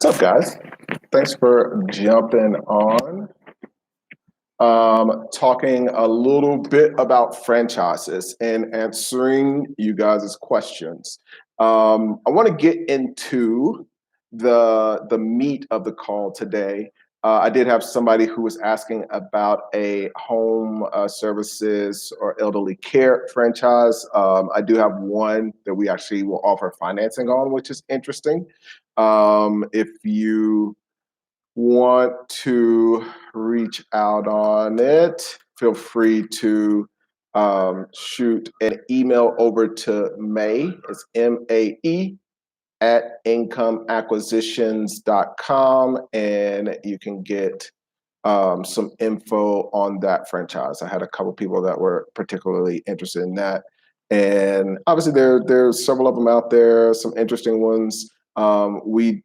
What's up, guys? Thanks for jumping on. Talking a little bit about franchises and answering you guys' questions. I want to get into the meat of the call today. I did have somebody who was asking about a home services or elderly care franchise. I do have one that we actually will offer financing on, which is interesting. If you want to reach out on it, feel free to shoot an email over to May. It's MAE at incomeacquisitions.com, and you can get some info on that franchise. I had a couple people that were particularly interested in that. And obviously there's several of them out there, some interesting ones. We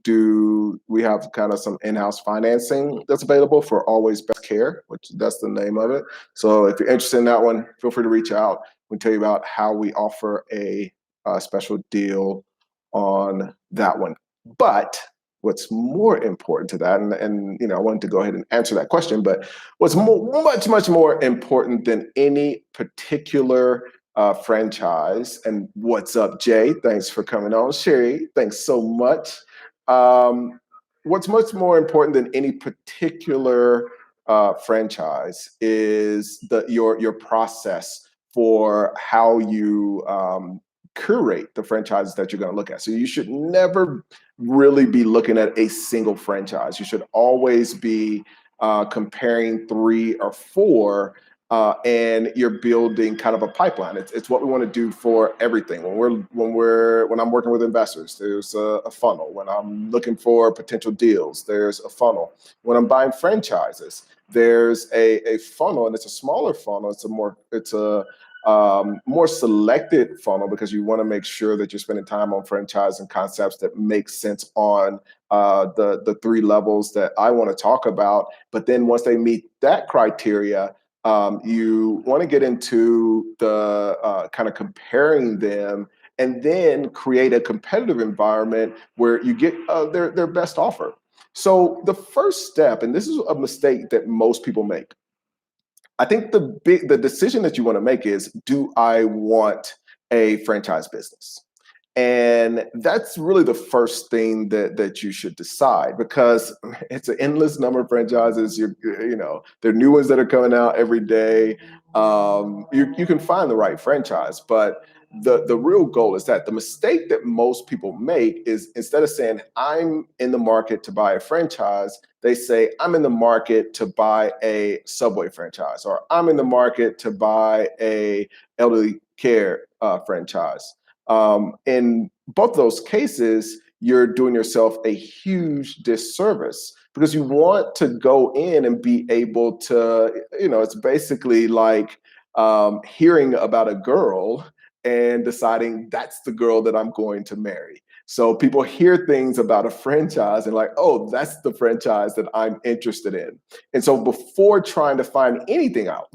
have kind of some in-house financing that's available for Always Best Care, which that's the name of it. So if you're interested in that one, feel free to reach out. We can tell you about how we offer a special deal on that one. But what's more important to that, and I wanted to go ahead and answer that question, but what's much more important than any particular franchise, and what's up, Jay? Thanks for coming on. Sherry, thanks so much. What's much more important than any particular franchise is your process for how you curate the franchises that you're going to look at. So you should never really be looking at a single franchise. You should always be comparing 3 or 4, and you're building kind of a pipeline. It's what we want to do for everything. When I'm working with investors, there's a funnel. When I'm looking for potential deals, there's a funnel. When I'm buying franchises, there's a funnel, and it's a smaller funnel. It's a more selected funnel, because you want to make sure that you're spending time on franchise and concepts that make sense on the 3 levels that I want to talk about. But then once they meet that criteria, you want to get into the kind of comparing them, and then create a competitive environment where you get their best offer. So the first step, and this is a mistake that most people make, I think the decision that you want to make is, do I want a franchise business? And that's really the first thing that you should decide, because it's an endless number of franchises. There are new ones that are coming out every day. You can find the right franchise, but the real goal is that the mistake that most people make is, instead of saying I'm in the market to buy a franchise, they say I'm in the market to buy a Subway franchise, or I'm in the market to buy a elderly care franchise. In both those cases, you're doing yourself a huge disservice, because you want to go in and be able to, it's basically like hearing about a girl and deciding that's the girl that I'm going to marry. So people hear things about a franchise and like, oh, that's the franchise that I'm interested in. And so before trying to find anything out,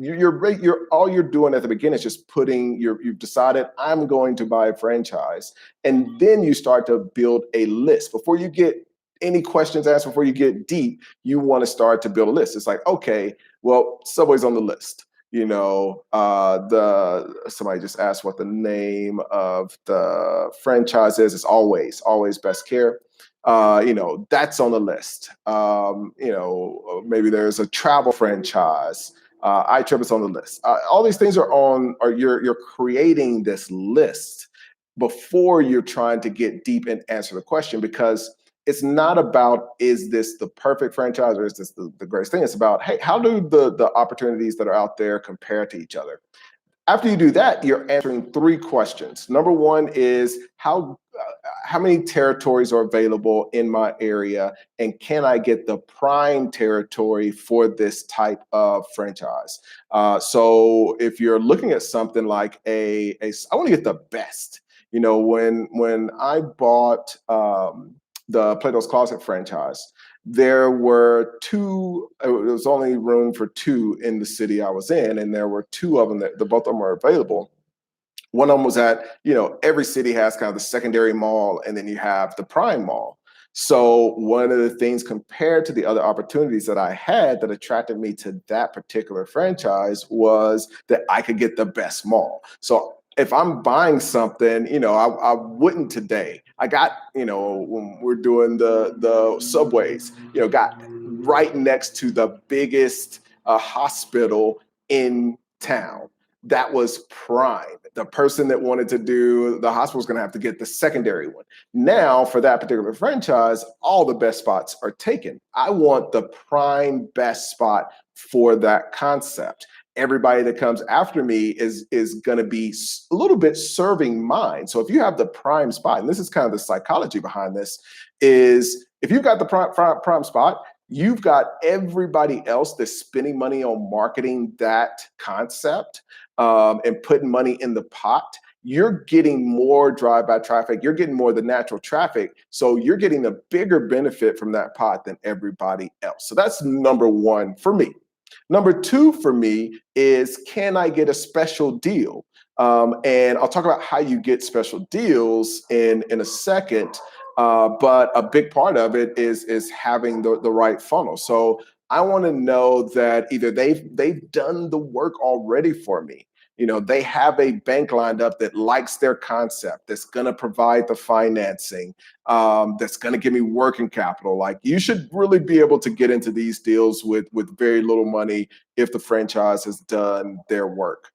all you're doing at the beginning is just you've decided I'm going to buy a franchise. And then you start to build a list. Before you get any questions asked, before you get deep, you want to start to build a list. It's like, okay, well, Subway's on the list. Somebody just asked what the name of the franchise is. It's Always Best Care. That's on the list. Maybe there's a travel franchise. iTrip is on the list. All these things you're creating this list before you're trying to get deep and answer the question, because it's not about, is this the perfect franchise, or is this the greatest thing? It's about, hey, how do the opportunities that are out there compare to each other? After you do that, you're answering 3 questions. Number 1 is, how many territories are available in my area, and can I get the prime territory for this type of franchise? So if you're looking at something like I want to get the best. When I bought the Plato's Closet franchise, there were 2, there was only room for 2 in the city I was in, and there were 2 of them that both of them were available. One of them was at, every city has kind of the secondary mall, and then you have the prime mall. So one of the things compared to the other opportunities that I had that attracted me to that particular franchise was that I could get the best mall. So if I'm buying something, I wouldn't today. I got, when we're doing the subways, got right next to the biggest hospital in town. That was prime. The person that wanted to do the hospital was going to have to get the secondary one. Now, for that particular franchise, all the best spots are taken. I want the prime best spot for that concept. Everybody that comes after me is going to be a little bit serving mine. So if you have the prime spot, and this is kind of the psychology behind this, is if you've got the prime spot, you've got everybody else that's spending money on marketing that concept and putting money in the pot. You're getting more drive-by traffic. You're getting more of the natural traffic. So you're getting a bigger benefit from that pot than everybody else. So that's number one for me. Number two for me is, can I get a special deal? And I'll talk about how you get special deals in a second. But a big part of it is having the right funnel. So I want to know that either they've done the work already for me. They have a bank lined up that likes their concept, that's going to provide the financing, that's going to give me working capital. Like, you should really be able to get into these deals with very little money if the franchise has done their work.